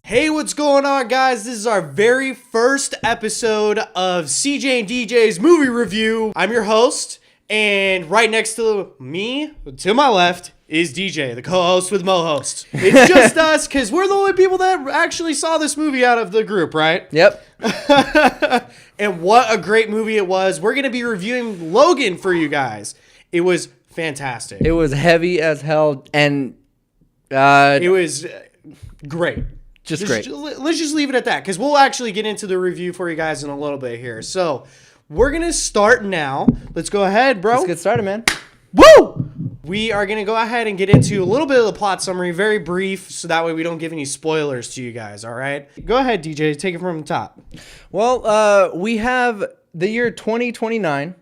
Hey, what's going on, guys? This is our very first episode of CJ and DJ's movie review. I'm your host, and right next to me, to my left, is DJ, the co-host with Mo-host. It's just us, because we're the only people that actually saw this movie out of the group, right? Yep. And what a great movie it was. We're going to be reviewing Logan for you guys. It was fantastic. It was heavy as hell, and it was great. Just great. Let's just leave it at that, because we'll actually get into the review for you guys in a little bit here. So we're going to start now. Let's go ahead, bro. Let's get started, man. Woo! We are going to go ahead and get into a little bit of the plot summary, very brief, so that way we don't give any spoilers to you guys, all right? Go ahead, DJ. Take it from the top. Well, we have the year 2029,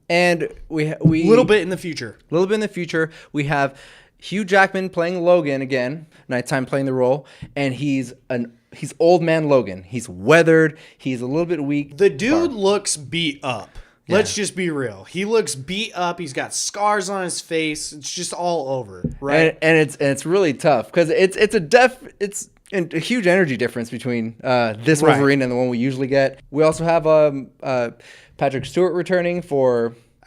and we A little bit in the future. A little bit in the future, we have Hugh Jackman playing Logan again, nighttime playing the role, and he's old man Logan. He's weathered. He's a little bit weak. The dude looks beat up. Yeah. Let's just be real. He looks beat up. He's got scars on his face. It's just all over, right? And it's really tough because it's a huge energy difference between this Wolverine and the one we usually get. We also have Patrick Stewart returning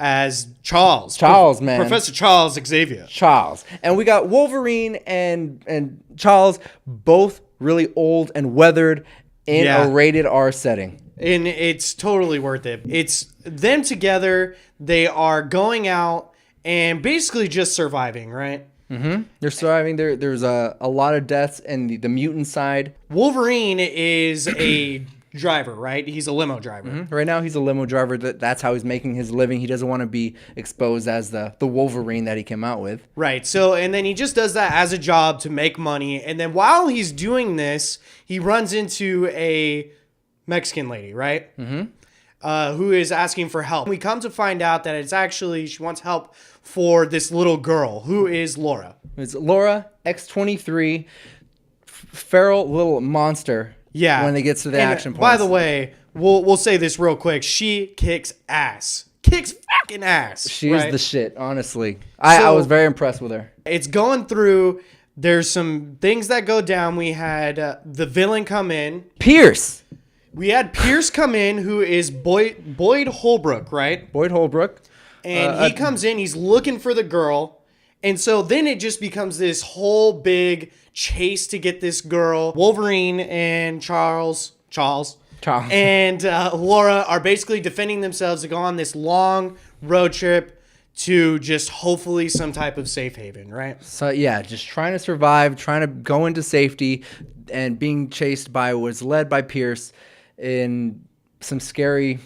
as Charles. Man. Professor Charles Xavier. Charles. And we got Wolverine and Charles, both really old and weathered in a rated R setting. And it's totally worth it. It's them together. They are going out and basically just surviving, right? Mm-hmm. They're surviving. There's a lot of deaths in the mutant side. Wolverine is a driver, right? He's a limo driver. Mm-hmm. Right now, he's a limo driver. That's how he's making his living. He doesn't want to be exposed as the Wolverine that he came out with. Right. So, and then he just does that as a job to make money. And then while he's doing this, he runs into a Mexican lady, right? Mm-hmm. Who is asking for help. We come to find out that it's actually, she wants help for this little girl, who is Laura. It's Laura, X-23, feral little monster. Yeah. When they get to the action points. By the way, we'll say this real quick. She kicks ass. Kicks fucking ass. She is the shit, honestly. I was very impressed with her. It's going through. There's some things that go down. We had the villain come in. Pierce. We had Pierce come in, who is Boyd Holbrook, right? Boyd Holbrook. And he comes in. He's looking for the girl. And so then it just becomes this whole big chase to get this girl. Wolverine and Charles and Laura are basically defending themselves to go on this long road trip to just hopefully some type of safe haven, right? So yeah, just trying to survive, trying to go into safety, and being chased by was led by Pierce in some scary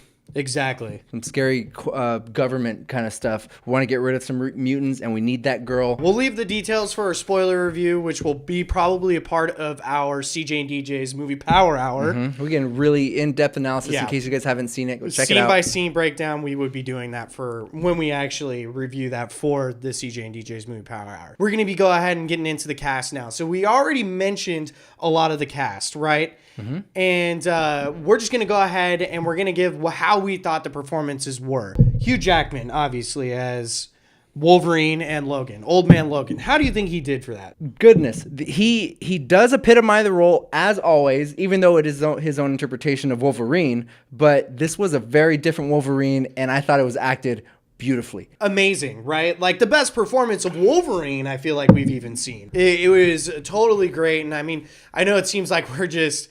government kind of stuff. We want to get rid of some mutants, and we need that girl. We'll leave the details for a spoiler review, which will be probably a part of our CJ and DJ's movie Power Hour. Mm-hmm. We're getting really in-depth analysis in case you guys haven't seen it. Go check it out. Scene by scene breakdown. We would be doing that for when we actually review that for the CJ and DJ's movie Power Hour. We're going to go ahead and getting into the cast now. So we already mentioned a lot of the cast, right? Mm-hmm. And we're just going to go ahead and we're going to give how we thought the performances were. Hugh Jackman, obviously, as Wolverine and Logan. Old man Logan. How do you think he did for that? Goodness. He does epitomize the role, as always, even though it is his own interpretation of Wolverine. But this was a very different Wolverine, and I thought it was acted beautifully. Amazing, right? Like the best performance of Wolverine I feel like we've even seen. It was totally great. And I mean, I know it seems like we're just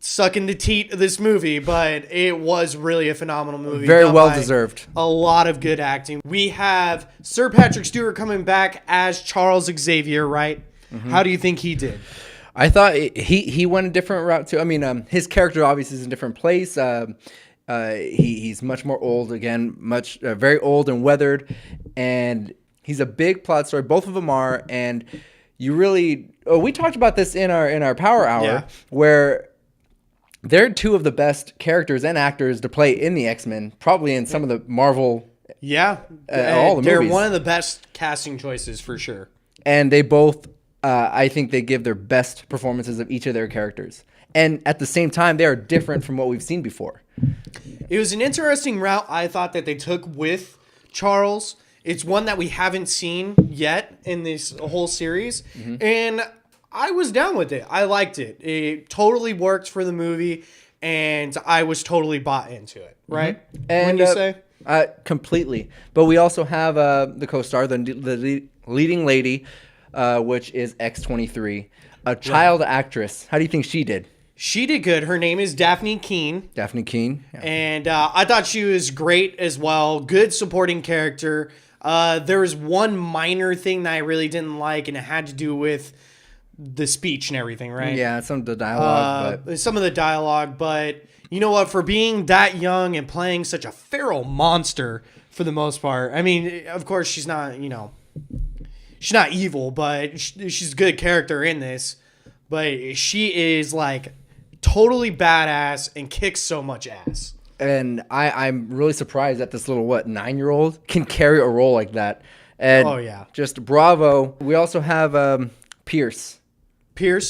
sucking the teat of this movie, but it was really a phenomenal movie. Very well deserved. A lot of good acting. We have Sir Patrick Stewart coming back as Charles Xavier, right? Mm-hmm. How do you think he did? I thought he went a different route too. I mean, his character obviously is in a different place. He's much more old again, very old and weathered, and he's a big plot story. Both of them are, and you really. We talked about this in our Power Hour, where they're two of the best characters and actors to play in the X-Men, probably in some of the Marvel. Yeah, all the movies. They're one of the best casting choices for sure. And they both, I think, they give their best performances of each of their characters. And at the same time, they are different from what we've seen before. It was an interesting route I thought that they took with Charles. It's one that we haven't seen yet in this whole series. Mm-hmm. And I was down with it. I liked it. It totally worked for the movie, and I was totally bought into it. Right? Mm-hmm. And Wouldn't you say? Completely. But we also have the co-star, the leading lady, which is X-23, a child actress. How do you think she did? She did good. Her name is Daphne Keane. Daphne Keane. Yeah. And I thought she was great as well. Good supporting character. There was one minor thing that I really didn't like, and it had to do with the speech and everything, right? Yeah, some of the dialogue. Some of the dialogue, but you know what? For being that young and playing such a feral monster for the most part, I mean, of course, she's not, she's not evil, but she's a good character in this. But she is like totally badass and kicks so much ass. And I'm really surprised that this little 9-year-old can carry a role like that. And just bravo. We also have Pierce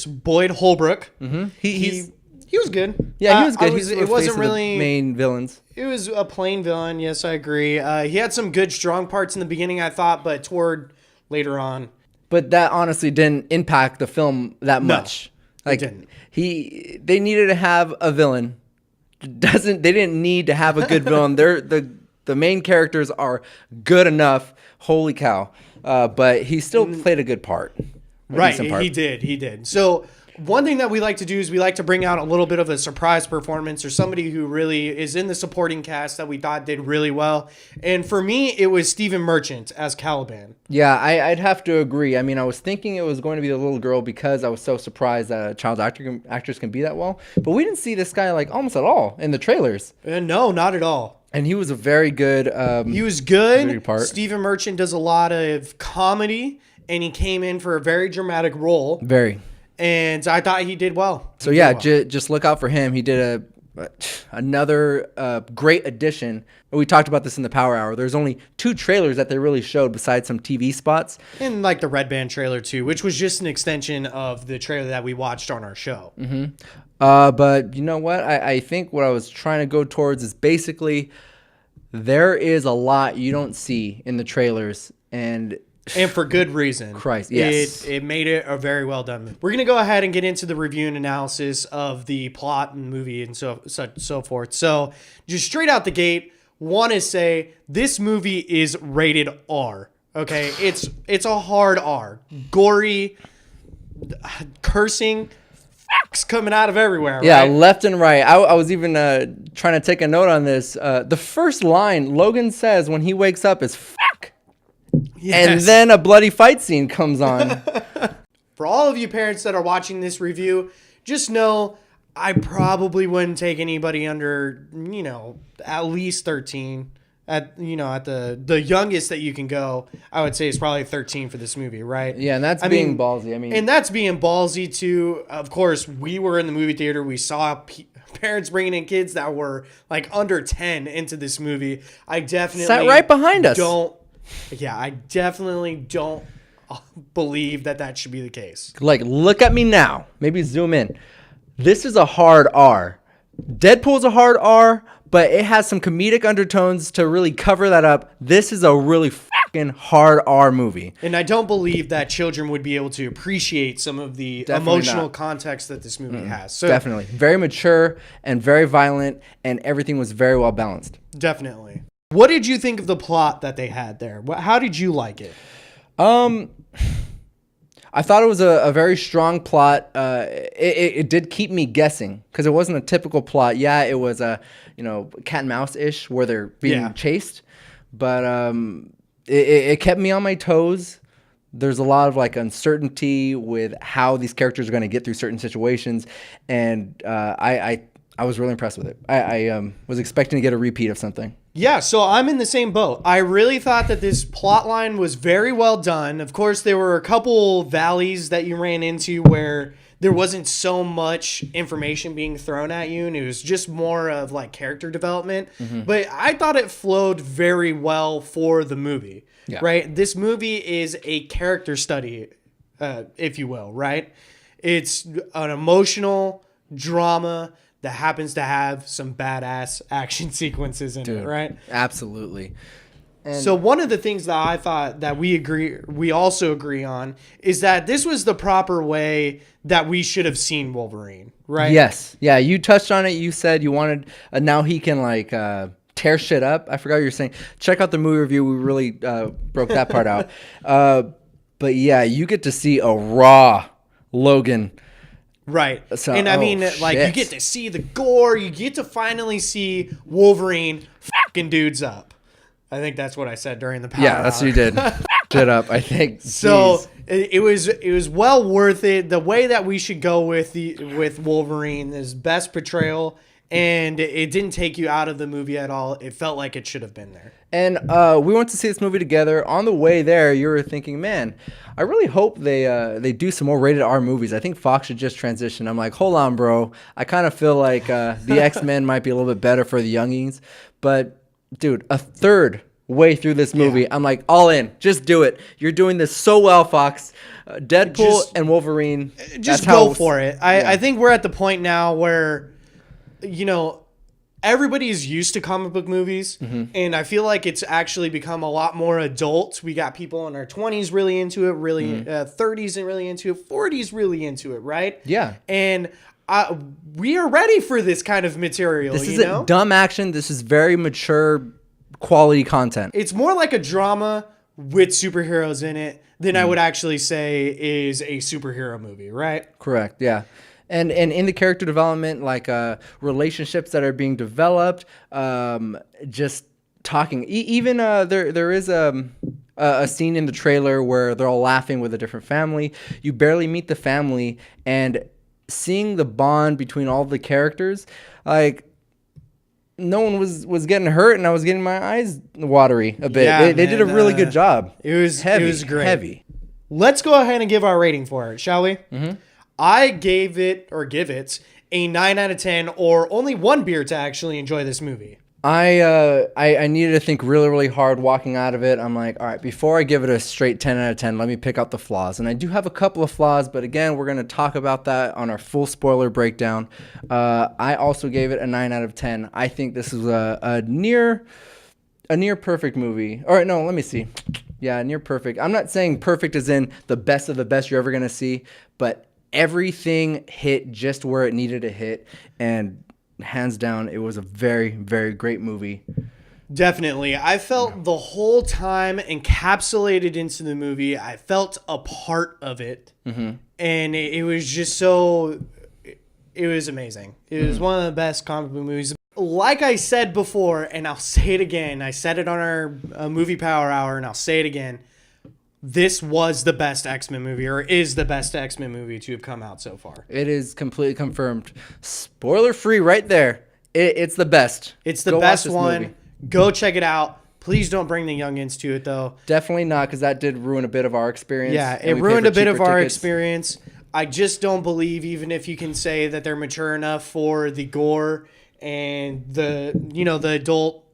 Boyd Holbrook. Mm-hmm. He was good. Yeah, he was good. It wasn't really the main villains. It was a plain villain. Yes, I agree. He had some good strong parts in the beginning, I thought, but toward later on. But that honestly didn't impact the film that much. No, it didn't. They needed to have a villain. They didn't need to have a good villain. The main characters are good enough. Holy cow! But he still played a good part. Right, he did. So one thing that we like to do is we like to bring out a little bit of a surprise performance or somebody who really is in the supporting cast that we thought did really well. And for me, it was Stephen Merchant as Caliban. Yeah, I'd have to agree. I mean, I was thinking it was going to be the little girl because I was so surprised that a child actress can be that well. But we didn't see this guy like almost at all in the trailers. No, not at all. And he was a very good. He was good. Part. Stephen Merchant does a lot of comedy, and he came in for a very dramatic role. Very. And I thought he did well. So yeah, just look out for him. He did another great addition. We talked about this in the Power Hour. There's only 2 trailers that they really showed besides some TV spots. And like the Red Band trailer too, which was just an extension of the trailer that we watched on our show. Mm-hmm. But you know what? I think what I was trying to go towards is basically there is a lot you don't see in the trailers, and for good reason. Christ, yes. It made it a very well done movie. We're going to go ahead and get into the review and analysis of the plot and movie and so forth. So just straight out the gate, want to say this movie is rated R. Okay? It's a hard R. Gory, cursing, facts coming out of everywhere. Yeah, right? Left and right. I was even trying to take a note on this. The first line Logan says when he wakes up is fuck. Yes. And then a bloody fight scene comes on. For all of you parents that are watching this review, just know I probably wouldn't take anybody under, at least 13. At the youngest that you can go, I would say is probably 13 for this movie, right? Yeah, and that's being ballsy. And that's being ballsy too. Of course, we were in the movie theater. We saw parents bringing in kids that were like under 10 into this movie. I definitely sat right behind us. I definitely don't believe that should be the case. Like, look at me now. Maybe zoom in. This is a hard R. Deadpool's a hard R, but it has some comedic undertones to really cover that up. This is a really fucking hard R movie. And I don't believe that children would be able to appreciate some of the emotional context that this movie has. So definitely. Very mature and very violent, and everything was very well balanced. Definitely. What did you think of the plot that they had there? How did you like it? I thought it was a very strong plot. It did keep me guessing because it wasn't a typical plot. Yeah, it was a cat and mouse ish where they're being chased, but it kept me on my toes. There's a lot of like uncertainty with how these characters are going to get through certain situations, and I was really impressed with it. I was expecting to get a repeat of something. Yeah, so I'm in the same boat. I really thought that this plot line was very well done. Of course, there were a couple valleys that you ran into where there wasn't so much information being thrown at you, and it was just more of like character development. Mm-hmm. But I thought it flowed very well for the movie, right? This movie is a character study, if you will, right? It's an emotional drama that happens to have some badass action sequences in it, right? Absolutely. So one of the things that I thought that we also agree on is that this was the proper way that we should have seen Wolverine, right? Yes. Yeah, you touched on it. You said you wanted, now he can like tear shit up. I forgot what you were saying. Check out the movie review. We really broke that part out. But yeah, you get to see a raw Logan. Right. So, and I mean, like, you get to see the gore. You get to finally see Wolverine fucking dudes up. I think that's what I said during the power hour. That's what you did. Shit up, I think. So it was well worth it. The way that we should go with Wolverine is best portrayal, and it didn't take you out of the movie at all. It felt like it should have been there. And we went to see this movie together. On the way there, you were thinking, man, I really hope they do some more rated R movies. I think Fox should just transition. I'm like, hold on, bro. I kind of feel like the X-Men might be a little bit better for the youngins. But, dude, a third way through this movie, I'm like, all in. Just do it. You're doing this so well, Fox. Deadpool and Wolverine. Just go for it. I think we're at the point now where, you know, everybody is used to comic book movies, and I feel like it's actually become a lot more adult. We got people in our 20s really into it, 30s and really into it, 40s really into it, right? Yeah. And we are ready for this kind of material. This isn't dumb action. This is very mature, quality content. It's more like a drama with superheroes in it than I would actually say is a superhero movie, right? Correct, yeah. And in the character development, like relationships that are being developed, just talking. Even there is a scene in the trailer where they're all laughing with a different family. You barely meet the family, and seeing the bond between all the characters, like no one was getting hurt, and I was getting my eyes watery a bit. Yeah, they did a really good job. It was heavy. It was great. Heavy. Let's go ahead and give our rating for it, shall we? Mm-hmm. I give it a 9 out of 10, or only one beer to actually enjoy this movie. I needed to think really, really hard walking out of it. I'm like, all right, before I give it a straight 10 out of 10, let me pick out the flaws. And I do have a couple of flaws, but again, we're going to talk about that on our full spoiler breakdown. I also gave it a 9 out of 10. I think this is a near perfect movie. All right, no, let me see. Yeah, near perfect. I'm not saying perfect as in the best of the best you're ever going to see, but everything hit just where it needed to hit, and hands down, it was a very, very great movie. Definitely. I felt the whole time encapsulated into the movie. I felt a part of it. Mm-hmm. And it was just so... It was amazing. It was one of the best comic book movies. Like I said before, and I'll say it again. I said it on our movie power hour, and I'll say it again. This was the best X-Men movie, or is the best X-Men movie to have come out so far. It is completely confirmed. Spoiler free right there. It's the best. It's the best one. Movie. Go check it out. Please don't bring the youngins to it, though. Definitely not, because that did ruin a bit of our experience. Yeah, it ruined a bit of our experience. I just don't believe, even if you can say that they're mature enough for the gore and the adult...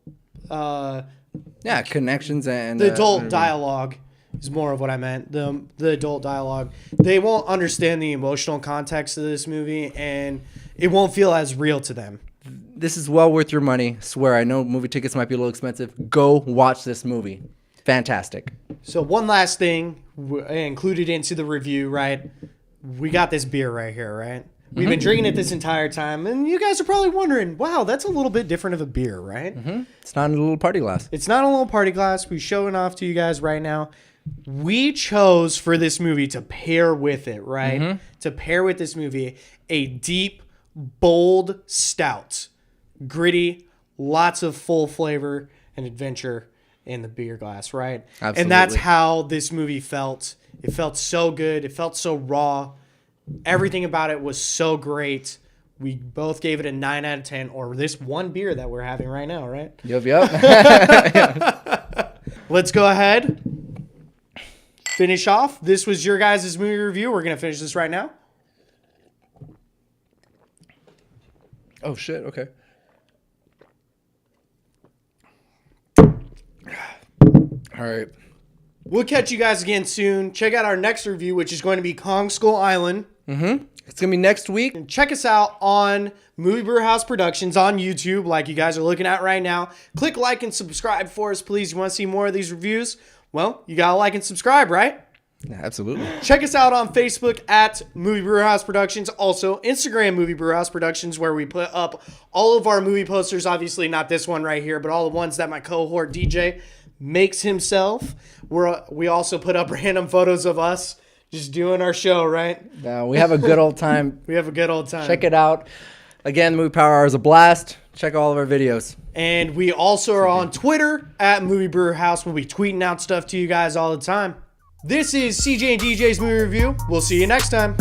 connections and... The adult dialogue. Is more of what I meant. The adult dialogue. They won't understand the emotional context of this movie, and it won't feel as real to them. This is well worth your money. Swear, I know movie tickets might be a little expensive. Go watch this movie. Fantastic. So one last thing included into the review, right? We got this beer right here, right? We've been drinking it this entire time, and you guys are probably wondering, wow, that's a little bit different of a beer, right? Mm-hmm. It's not in a little party glass. It's not a little party glass. We're showing off to you guys right now. We chose for this movie to pair with it, right? Mm-hmm. To pair with this movie, a deep, bold stout. Gritty, lots of full flavor and adventure in the beer glass, right? Absolutely. And that's how this movie felt. It felt so good. It felt so raw. Everything about it was so great. We both gave it a 9 out of 10, or this one beer that we're having right now, right? Yep. Let's go ahead. Finish off. This was your guys' movie review. We're going to finish this right now. Oh, shit. Okay. All right. We'll catch you guys again soon. Check out our next review, which is going to be Kong Skull Island. Mm-hmm. It's going to be next week. And check us out on Movie Brewhouse Productions on YouTube, like you guys are looking at right now. Click like and subscribe for us, please. You want to see more of these reviews? Well, you got to like and subscribe, right? Yeah, absolutely. Check us out on Facebook at Movie Brewhouse Productions. Also, Instagram Movie Brewhouse Productions, where we put up all of our movie posters. Obviously, not this one right here, but all the ones that my cohort DJ makes himself. We also put up random photos of us just doing our show, right? Yeah, we have a good old time. We have a good old time. Check it out. Again, Movie Power Hour is a blast. Check all of our videos. And we also are on Twitter at Movie Brewhouse. We'll be tweeting out stuff to you guys all the time. This is CJ and DJ's Movie Review. We'll see you next time.